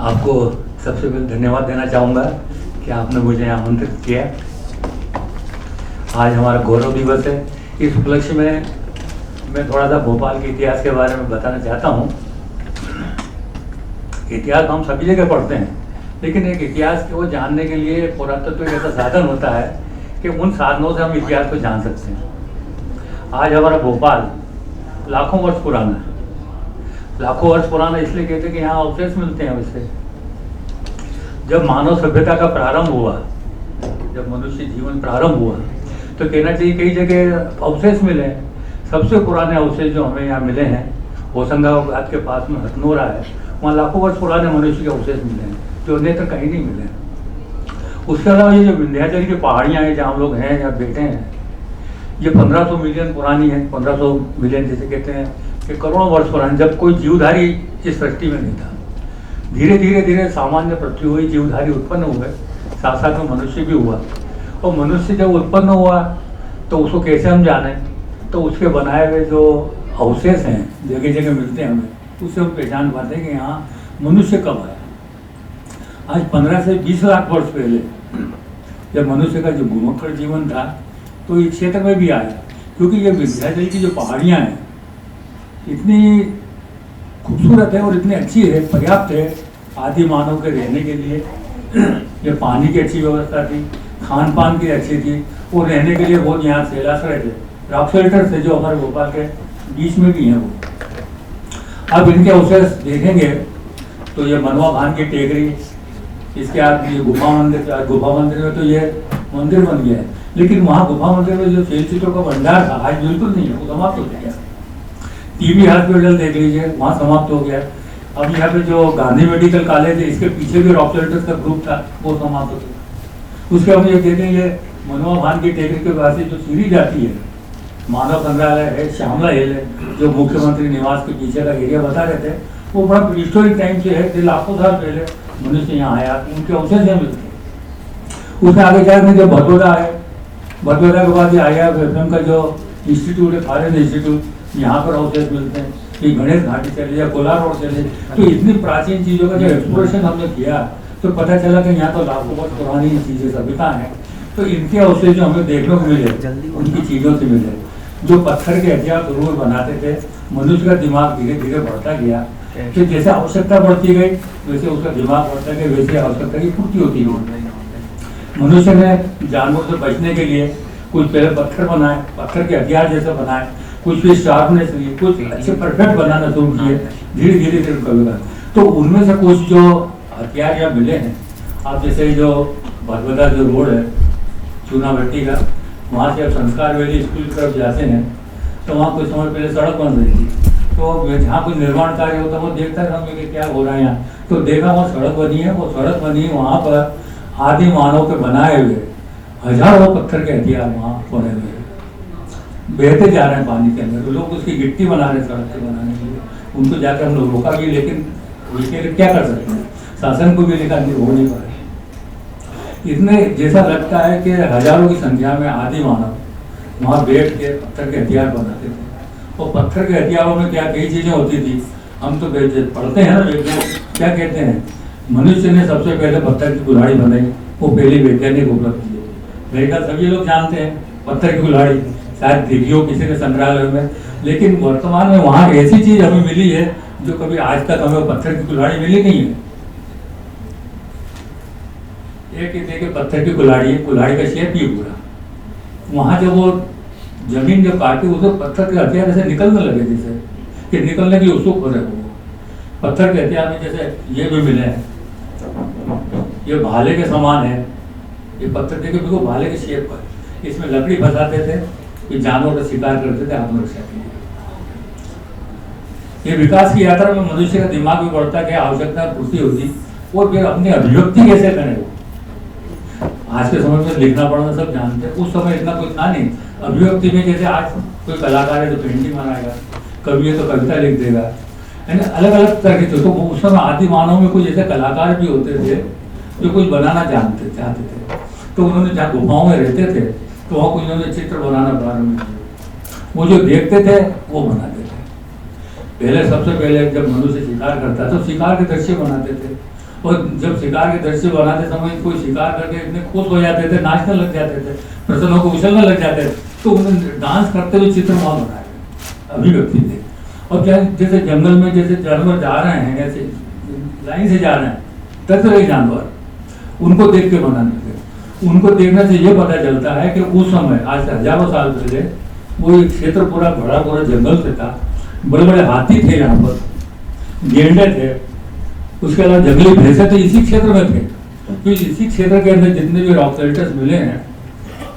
आपको सबसे पहले धन्यवाद देना चाहूँगा कि आपने मुझे आमंत्रित किया। आज हमारा गौरव दिवस है। इस उपलक्ष्य में मैं थोड़ा सा भोपाल के इतिहास के बारे में बताना चाहता हूँ। इतिहास हम सभी जगह पढ़ते हैं, लेकिन एक इतिहास को जानने के लिए पुरातत्व एक ऐसा साधन होता है कि उन साधनों से हम इतिहास को जान सकते हैं। आज हमारा भोपाल लाखों वर्ष पुराना है। लाखों वर्ष पुराना इसलिए कहते हैं कि यहाँ अवशेष मिलते हैं। वैसे जब मानव सभ्यता का प्रारंभ हुआ, जब मनुष्य जीवन प्रारंभ हुआ, तो कहना चाहिए कई जगह अवशेष मिले हैं। सबसे पुराने अवशेष जो हमें यहाँ मिले हैं, होशंगाबाद के पास में हथनोरा है, वहाँ लाखों वर्ष पुराने मनुष्य के अवशेष मिले हैं, जो अन्यत्र कहीं नहीं मिले हैं। उसके अलावा ये जो विंध्याचल की पहाड़ियाँ हैं जहाँ हम लोग हैं, यहाँ बैठे हैं, ये 1500 मिलियन पुरानी है। 1500 मिलियन जैसे कहते हैं कि करोड़ों वर्ष पुरानी, जब कोई जीवधारी इस सृष्टि में नहीं था। धीरे धीरे धीरे सामान्य पृथ्वी हुई, जीवधारी उत्पन्न हुए, साथ साथ में मनुष्य भी हुआ। और मनुष्य जब उत्पन्न हुआ तो उसको कैसे हम जाने, तो उसके बनाए हुए जो अवशेष हैं जगह जगह मिलते हैं हमें, उससे हम पहचान पाते हैं कि यहाँ मनुष्य कब आया। आज 15 से 20 लाख वर्ष पहले जब मनुष्य का जो घुमक्कड़ जीवन था, तो इस क्षेत्र में भी आया, क्योंकि ये विंध्याचल की जो पहाड़ियाँ हैं इतनी खूबसूरत है और इतनी अच्छी है, पर्याप्त है आदि मानव के रहने के लिए। ये पानी की अच्छी व्यवस्था थी, खान पान की अच्छी थी, और रहने के लिए बहुत यहाँ शैलाश्रय थे, रॉक शेल्टर थे जो हमारे भोपाल के बीच में भी हैं वो। अब इनके अवशेष देखेंगे तो ये मनवा भान की टेकरी, इसके आगे ये गुफा मंदिर में तो ये मंदिर बन गया है, लेकिन वहाँ गुफा मंदिर में जो शैल चित्रों का भंडार था आज बिल्कुल नहीं है, वो समाप्त हो गया। टीबी हॉस्पिटल देख लीजिए, वहाँ समाप्त हो गया। अब यहाँ पे जो गांधी मेडिकल कॉलेज है, इसके पीछे भी रॉक शेल्टर्स का ग्रुप था, वो समाप्त हो गया। उसके हम ये कहते हैं ये मनवा भान की टेकरी के पास जो सीढ़ी जाती है, मानव संग्रहालय है, श्यामला हिल है, जो मुख्यमंत्री निवास के पीछे का एरिया बता रहे थे, वो बड़ा हिस्टोरिक टाइम से है, लाखों साल पहले मनुष्य यहाँ आया, उनके अवशेष यहाँ मिलते हैं। उसके आगे जाकर जब भदोदा है, भदोदा के बाद ये आया का जो इंस्टीट्यूट है, फॉरेन इंस्टीट्यूट, यहाँ पर अवशेष मिलते हैं। ये गणेश घाटी चले या कोलार रोड चले, तो इतनी प्राचीन चीज़ों का जब एक्सप्लोरेशन हमने किया तो पता चला कि यहाँ तो लाखों वर्ष पुरानी चीज़ें सभ्यता हैं। तो इनके अवशेष जो हमें देखने को मिले, उनकी चीज़ों से मिले। जो पत्थर के हथियार जरूर बनाते थे, मनुष्य का दिमाग धीरे धीरे बढ़ता गया, कि जैसे आवश्यकता बढ़ती गई वैसे उसका दिमाग बढ़ता गया, वैसे आवश्यकता की पूर्ति होती गई। मनुष्य ने जानवरों से बचने के लिए कुछ पहले पत्थर बनाए, पत्थर के हथियार जैसे बनाए, कुछ भी शार्पनेस लिए, कुछ अच्छे परफेक्ट बनाना शुरू किए, धीरे धीरे धीरे करेगा। तो उनमें से कुछ जो हथियार यहाँ मिले हैं, आप जैसे जो भदोदा जो रोड है चूना भट्टी का, वहाँ से आप संस्कार वैली स्कूल की तरफ जाते हैं, तो वहाँ कुछ समय पहले सड़क बन रही थी। तो जहाँ कुछ निर्माण कार्य होता है वो देखता रहूँगा कि क्या हो रहा है यहाँ। तो देखा वहाँ सड़क बनी है, वो सड़क बनी वहाँ पर आदि मानव के बनाए हुए हजारों पत्थर के हथियार वहाँ बने हुए बहते जा रहे हैं पानी के अंदर। लोग उसकी गिट्टी बना रहे हैं सड़क के बनाने के लिए। उनको जाकर हम लोग रोका भी, लेकिन उसके लिए क्या कर सकते हैं, शासन को भी लिखा हो नहीं पा रहे। इतने जैसा लगता है कि हजारों की संख्या में आदि मानव वहाँ बैठ के पत्थर के हथियार बनाते थे। और पत्थर के हथियारों में क्या कई चीज़ें होती थी, हम तो पढ़ते हैं ना वैज्ञानिक क्या कहते हैं, मनुष्य ने सबसे पहले पत्थर की कुल्हाड़ी बनाई, वो पहली वैज्ञानिक उपलब्धि है। मेरे ख्याल सभी लोग जानते हैं पत्थर की कुल्हाड़ी, शायद देखी हो किसी के संग्रहालय में, लेकिन वर्तमान में वहाँ ऐसी चीज़ हमें मिली है जो कभी आज तक हमें पत्थर की कुल्हाड़ी मिली नहीं है। एक देखिए पत्थर की कुल्हाड़ी है, कुल्हाड़ी का शेप ही पूरा, वहाँ जब वो जमीन जब काटी उसे पत्थर के हथियार ऐसे निकलने लगे, जैसे कि निकलने की उत्सुक हो रहे वो पत्थर के हथियार में। जैसे ये भी मिले हैं, ये भाले के समान है, ये पत्थर देखिए बिल्कुल भाले के शेप पर, इसमें लकड़ी फंसाते थे, ये जानवर का शिकार करते थे आत्मरक्षा के लिए। ये विकास की यात्रा में मनुष्य का दिमाग भी बढ़ता गया, आवश्यकता पूर्ति होती, और फिर अपनी अभिव्यक्ति कैसे करें वो। आज के समय में लिखना पढ़ना सब जानते हैं, उस समय इतना कुछ था नहीं। अभिव्यक्ति में जैसे आज कोई कलाकार है तो पेंटिंग बनाएगा, कवि है तो कविता लिख देगा, यानी अलग अलग तरह के। तो उस समय आदि मानव में कुछ ऐसे कलाकार भी होते थे जो कुछ बनाना चाहते थे। तो उन्होंने जहाँ गुफाओं में रहते थे तो वहाँ कुछ उन्होंने चित्र बनाना प्रारंभ किया। वो जो देखते थे वो बनाते थे। पहले सबसे पहले जब मनुष्य शिकार करता तो शिकार के दृश्य बनाते थे, और जब शिकार के दृश्य बनाते समय कोई शिकार करके इतने खुश हो जाते थे, नाचने लग जाते थे, प्रसन्न होकर उछलने लग जाते थे, तो उन्हें डांस करते हुए चित्र वहाँ बनाए गए, अभिव्यक्ति थे। और क्या जैसे जंगल में जैसे जानवर जा रहे हैं, ऐसे लाइन से जा रहे हैं, तरह तरह के जानवर, उनको देख के बनाने लगे। उनको देखने से ये पता चलता है कि उस समय, आज से हजारों साल पहले, वो एक क्षेत्र पूरा बड़ा पूरा जंगल से था, बड़े बड़े हाथी थे यहाँ पर, गेंडे थे, उसके अलावा जंगली भैंसे तो इसी क्षेत्र में थे। तो इसी क्षेत्र के अंदर जितने भी रॉक शेल्टर्स मिले हैं,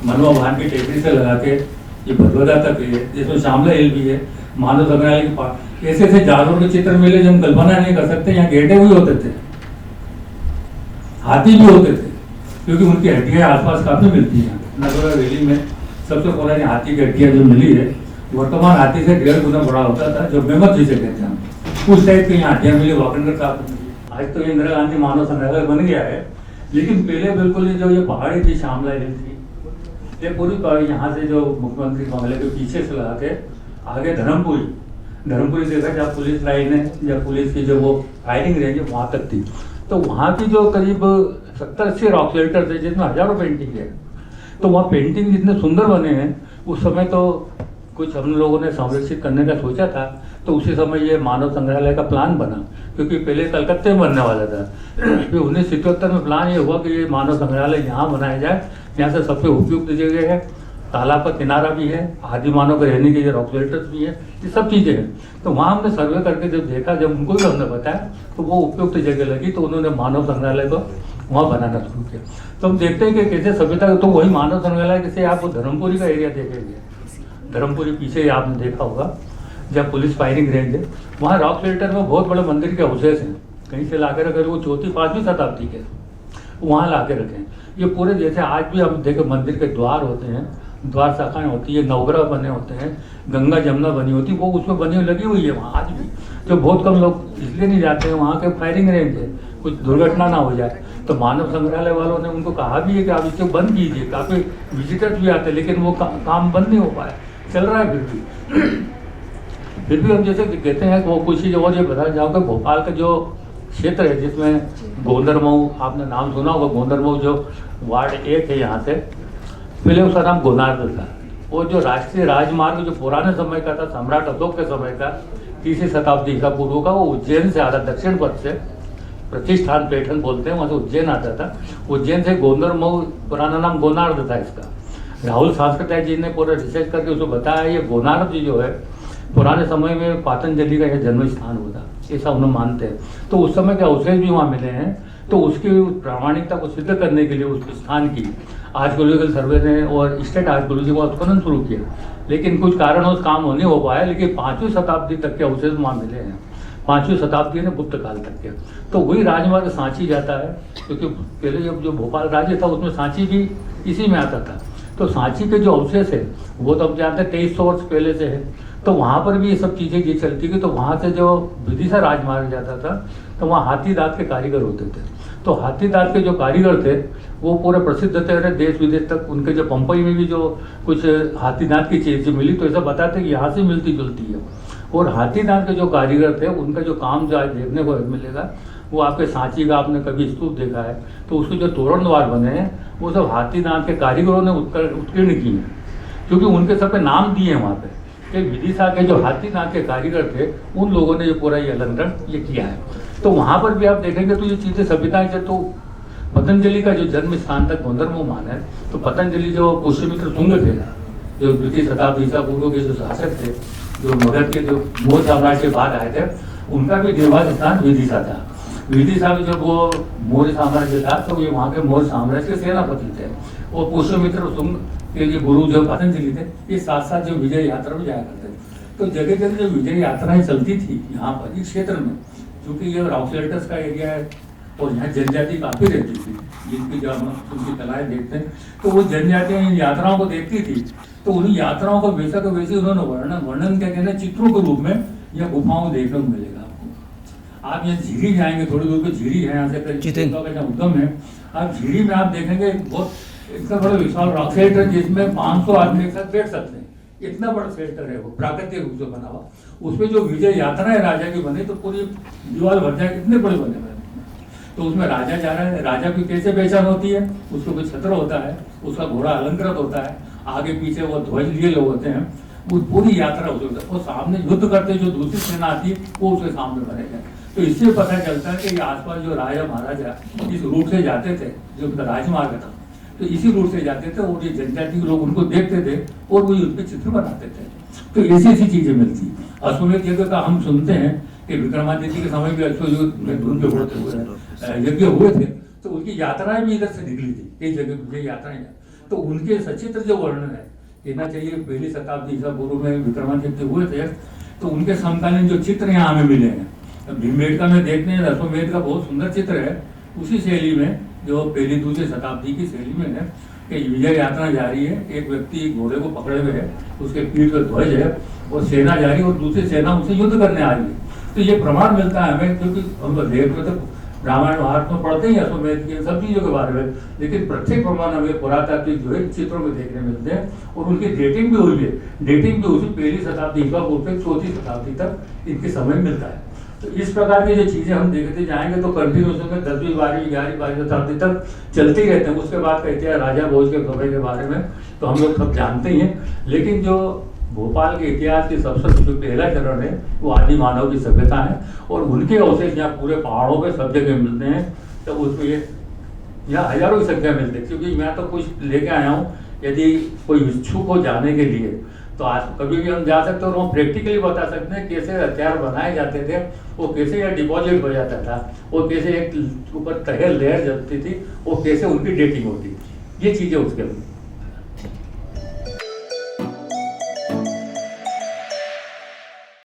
मनवा भान की टेकरी से लगा के ये भदवदा तक है, जिसमें शामला हिल भी है, मानव संग्रहालय के पास, ऐसे ऐसे जानवरों के चित्र मिले जो हम कल्पना नहीं कर सकते। यहाँ गेंडे भी होते थे, हाथी भी होते थे, क्योंकि उनकी हड्डियाँ आसपास काफी मिलती हैं। नगौरा वैली में सबसे पुरानी हाथी की हड्डियाँ जो मिली है, वर्तमान हाथी से 1.5 गुना बड़ा होता था, जो मेमत जिसे कहते हैं, उस टाइप की यहाँ हड्डियाँ मिली वाकंडर साहब। आज तो इंदिरा गांधी मानव संग्रहालय बन गया है, लेकिन पहले बिल्कुल जो ये पहाड़ी थी, शामला हिल थी, ये पूरी पहाड़ी यहाँ से जो मुख्यमंत्री बंगले के पीछे से लगा के आगे धर्मपुरी देखा, जहाँ पुलिस लाइन है, जहाँ पुलिस की जो वो फायरिंग रेंज है, वहाँ तक थी। तो वहाँ की जो करीब 70-80 रॉक शेल्टर थे, जिसमें हजारों पेंटिंग है। तो वहाँ पेंटिंग जितने सुंदर बने हैं, उस समय तो कुछ हम लोगों ने संरक्षित करने का सोचा था, तो उसी समय ये मानव संग्रहालय का प्लान बना, क्योंकि पहले कलकत्ते में बनने वाला था। फिर 1977 में प्लान ये हुआ कि ये मानव संग्रहालय यहाँ बनाया जाए, यहाँ से सबसे उपयुक्त जगह है, तालाब का किनारा भी है, आदि मानव के रहने के लिए रॉक शेल्टर्स भी है, ये सब चीज़ें हैं। तो वहाँ हमने सर्वे करके जब देखा, जब उनको भी हमने बताया, तो वो उपयुक्त जगह लगी, तो उन्होंने मानव संग्रहालय को वहाँ बनाना शुरू किया। तो हम देखते हैं कि कैसे सभ्यता, तो वही मानव संग्रहालय जैसे आपको धर्मपुरी का एरिया देखेंगे, धर्मपुरी पीछे आपने देखा होगा, जब पुलिस फायरिंग रेंज है, वहाँ रॉक शेल्टर में बहुत बड़े मंदिर के हाउसेस हैं, कहीं से ला के रखे, वो 4वीं-5वीं शताब्दी के वहाँ ला के रखे। ये पूरे जैसे आज भी हम देखें मंदिर के द्वार होते हैं, द्वार शाखाएँ होती है, नवग्रह बने होते हैं, गंगा जमुना बनी होती है, वो उसमें बनी लगी हुई है वहाँ आज भी, जो बहुत कम लोग इसलिए नहीं जाते हैं, वहाँ के फायरिंग रेंज है, कुछ दुर्घटना ना हो जाए। तो मानव संग्रहालय वालों ने उनको कहा भी है कि आप इसे बंद कीजिए, काफ़ी विजिटर्स भी आते हैं, लेकिन वो काम बंद नहीं हो पाया, चल रहा है फिर भी हम जैसे कहते हैं वो कुछ चीज़ और ये बताना चाहूँगा, भोपाल का जो क्षेत्र है जिसमें गोंदरमऊ, आपने नाम सुना होगा, गोंदरमऊ जो वार्ड 1 है, यहाँ से पहले उसका नाम गोनार्द था। वो जो राष्ट्रीय राजमार्ग जो पुराने समय का था, सम्राट अशोक के समय का, 3वीं शताब्दी ईसा पूर्व का, वो उज्जैन से आता, दक्षिण पथ से, प्रतिष्ठान पैठन बोलते हैं, वहाँ से उज्जैन आता था। उज्जैन से गोंदरमऊ, पुराना नाम गोनार्द था इसका। राहुल सांस्कृतिक जी ने पूरा रिसर्च करके उसको बताया, ये गोनार्द जो है पुराने समय में पातंजलि का यह जन्म स्थान होता, ऐसा उन्हें मानते हैं। तो उस समय के अवशेष भी वहाँ मिले हैं, तो उसकी प्रामाणिकता को सिद्ध करने के लिए उस स्थान की आर्कियोलॉजिकल सर्वे ने और स्टेट आर्कियोलॉजी का उत्खनन शुरू किया, लेकिन कुछ कारणों से काम नहीं हो पाया। लेकिन 5वीं शताब्दी तक के अवशेष वहाँ मिले हैं, 5वीं शताब्दी ने गुप्त काल तक के। तो वही राजमार्ग सांची जाता है, क्योंकि पहले जब जो भोपाल राज्य था उसमें सांची भी इसी में आता था। तो सांची के जो अवशेष है वो तो अब जानते हैं 2300 वर्ष पहले से है, तो वहाँ पर भी ये सब चीज़ें ये चलती थी। तो वहाँ से जो विदिशा राजमार्ग जाता था, तो वहाँ हाथी दांत के कारीगर होते थे। तो हाथी दांत के जो कारीगर थे वो पूरे प्रसिद्ध थे, देश विदेश तक। उनके जो पंपई में भी जो कुछ हाथी दांत की चीज़ मिली, तो ऐसा बताते कि यहाँ से मिलती जुलती है। और हाथी दांत के जो कारीगर थे उनका जो काम जो आज देखने को मिलेगा, वो आपके सांची का आपने कभी स्तूप देखा है, तो उसके जो तोरण द्वार बने हैं वो सब हाथी दांत के कारीगरों ने उत्कीर्ण किए हैं, क्योंकि उनके सब पे नाम दिए हैं वहाँ पे कि विदिशा के जो हाथी दांत के कारीगर थे उन लोगों ने ये पूरा ये अलंकरण ये किया है। तो वहाँ पर भी आप देखेंगे तो ये चीज़ें सभ्यताएं जब तो पतंजलि का जो जन्म स्थान तक गोंदरमऊ मान है, तो पतंजलि जो पुष्यमित्र शुंग थे, जो 2वीं शताब्दी ईसा पूर्व के जो शासक थे, जो मगध के जो मौर्य साम्राज्य के बाद आए थे, उनका भी निवास स्थान विदिशा था। विदिशा में जब वो मौर्य साम्राज्य था, तो ये वहाँ के मौर्य साम्राज्य के सेनापति थे। और पुष्यमित्र शुंग के जो गुरु जो पतंजलि थे, ये साथ साथ जो विजय यात्रा में जाया करते थे। तो जगह जगह जो विजय यात्राएं चलती थी यहाँ पर इस क्षेत्र में, क्योंकि ये रॉक शेल्टर्स का एरिया है और यहाँ जनजाति काफ़ी रहती थी, जिनकी जब हम उनकी कलाएँ देखते हैं, तो वो जनजातियाँ इन यात्राओं को देखती थी। तो उन यात्राओं को वैसा का वैसे उन्होंने वर्णन क्या कहते हैं, चित्रों के रूप में या गुफाओं देखने को मिलेगा आपको। आप यहाँ झीरी जाएंगे, थोड़ी दूर पे झीरी है, यहाँ से उद्गम है, आप झीरी में आप देखेंगे बहुत इतना बड़ा विशाल रॉक शेल्टर जिसमें 500 आदमी एक साथ बैठ सकते हैं, इतना बड़ा शेल्टर है वो, प्राकृतिक रूप से बना हुआ। उसमें जो विजय यात्राएं राजा की बनी, तो पूरी दीवार भर जाए, इतने बड़े बने हुए। तो उसमें राजा जा रहा है, राजा की कैसे पहचान होती है, उसको कोई छत्र होता है, उसका घोड़ा अलंकृत होता है, आगे पीछे वो ध्वज लिए लोग होते हैं, वो पूरी यात्रा होती है, वो सामने युद्ध करते जो दूसरी सेना आती है वो उसके सामने बनेगा। तो इससे पता चलता है कि आसपास जो राजा महाराजा इस रूट से जाते थे, जो उनका राजमार्ग था, तो इसी रूट से जाते थे और ये जनजाति के लोग उनको देखते थे और वो युद्ध के चित्र बनाते थे। तो ऐसी ऐसी चीजें मिलती। अश्वमेध यज्ञ का हम सुनते हैं कि विक्रमादित्य के समय भी अश्वमेध धुंध पे होते हुए यज्ञ हुए थे, तो उनकी यात्राएं भी इधर से निकली थी, कई जगह ये यात्राएं। तो उनके सचित्र जो वर्णन है कहना चाहिए, पहली शताब्दी ईसा पूर्व में विक्रमादित्य हुए थे, तो उनके समकालीन जो चित्र यहाँ हमें मिले हैं, भीमबेटका में देखते हैं अश्वमेध का बहुत सुंदर चित्र है, उसी शैली में जो पहली दूसरी शताब्दी की शैली में है कि विजय यात्रा जारी है, एक व्यक्ति घोड़े को पकड़े हुए है, उसके पीठ पर ध्वज है और सेना जारी और दूसरी सेना उनसे युद्ध करने आ रही है। तो ये प्रमाण मिलता है हमें, क्योंकि हम देख रहे थे रामायण महाभारत में पढ़ते ही अश्वमेध के सब चीजों के बारे में, लेकिन प्रत्येक प्रमाण हमें पुरातात्विक जो है चित्रों में देखने मिलते हैं और उनकी डेटिंग भी हुई है। डेटिंग भी उसी पहली शताब्दी ईसा पूर्व से चौथी शताब्दी तक इनके समय मिलता है। तो इस प्रकार की जो चीजें हम देखते जाएंगे तो कंटिन्यूस में 10वीं 12वीं 11वीं 12वीं शताब्दी तक चलते ही रहते हैं। उसके बाद कहते हैं राजा भोज के खबरें के बारे में तो हम लोग सब जानते ही हैं, लेकिन जो भोपाल के इतिहास की सबसे जो पहला चरण है वो आदि मानव की सभ्यता है और उनके अवशेष यहाँ पूरे पहाड़ों पे सब जगह मिलते हैं। तो उसमें यहाँ हजारों की संख्या मिलती है, क्योंकि मैं तो कुछ लेके आया हूँ, यदि कोई इच्छुक हो जाने के लिए तो आज कभी भी हम जा सकते हैं और हम प्रैक्टिकली बता सकते हैं कैसे हथियार बनाए जाते थे, वो कैसे यह डिपॉजिट हो जाता था, वो कैसे एक ऊपर तहल लहर जलती थी, वो कैसे उनकी डेटिंग होती, ये चीज़ें उसके